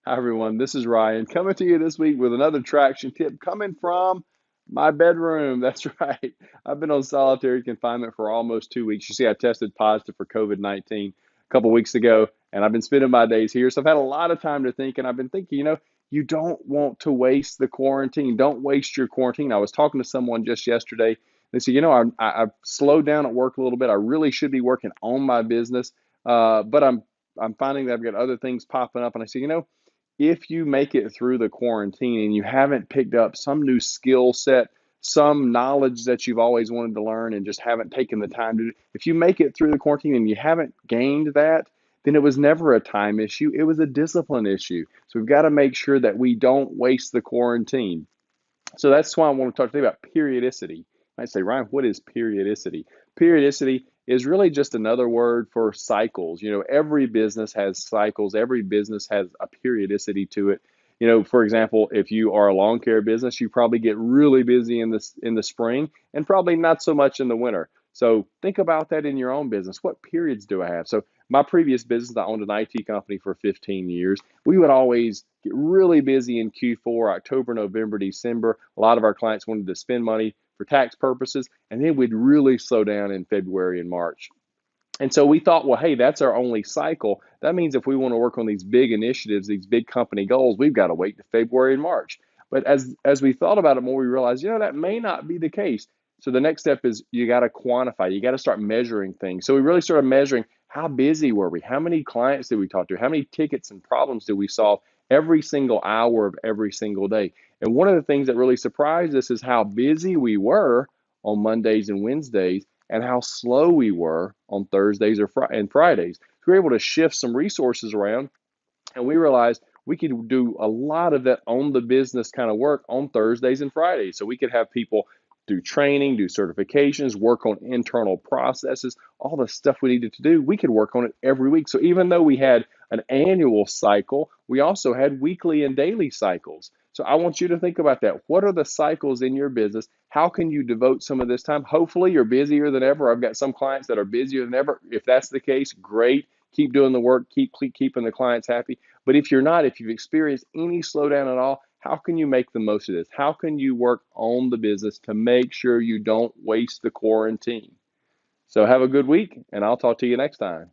Hi, everyone. This is Ryan coming to you this week with another traction tip coming from my bedroom. That's right. I've been on solitary confinement for almost 2 weeks. You see, I tested positive for COVID-19 a couple weeks ago, and I've been spending my days here. So I've had a lot of time to think, and I've been thinking, you don't want to waste the quarantine. Don't waste your quarantine. I was talking to someone just yesterday. They said, I've slowed down at work a little bit. I really should be working on my business, but I'm finding that I've got other things popping up. And I said, if you make it through the quarantine and you haven't picked up some new skill set, some knowledge that you've always wanted to learn and just haven't taken the time to, if you make it through the quarantine and you haven't gained that, then it was never a time issue. It was a discipline issue. So we've got to make sure that we don't waste the quarantine. So that's why I want to talk to you about periodicity. I say, Ryan, what is periodicity? Periodicity is really just another word for cycles. Every business has cycles. Every business has a periodicity to it. For example, if you are a lawn care business, you probably get really busy in the spring and probably not so much in the winter. So think about that in your own business. What periods do I have? So my previous business, I owned an IT company for 15 years. We would always get really busy in Q4, October, November, December. A lot of our clients wanted to spend money for tax purposes, and then we'd really slow down in February and March. And so we thought, well, hey, that's our only cycle. That means if we want to work on these big initiatives, these big company goals, we've got to wait to February and March. But as we thought about it more, we realized, that may not be the case. So the next step is you got to quantify. You got to start measuring things. So we really started measuring how busy were we? How many clients did we talk to? How many tickets and problems did we solve every single hour of every single day? And one of the things that really surprised us is how busy we were on Mondays and Wednesdays and how slow we were on Thursdays and Fridays. So we were able to shift some resources around, and we realized we could do a lot of that on the business kind of work on Thursdays and Fridays. So we could have people do training, do certifications, work on internal processes, all the stuff we needed to do. We could work on it every week. So even though we had an annual cycle, we also had weekly and daily cycles. So I want you to think about that. What are the cycles in your business? How can you devote some of this time? Hopefully, you're busier than ever. I've got some clients that are busier than ever. If that's the case, great. Keep doing the work, keeping the clients happy. But if you're not, if you've experienced any slowdown at all, how can you make the most of this? How can you work on the business to make sure you don't waste the quarantine? So have a good week, and I'll talk to you next time.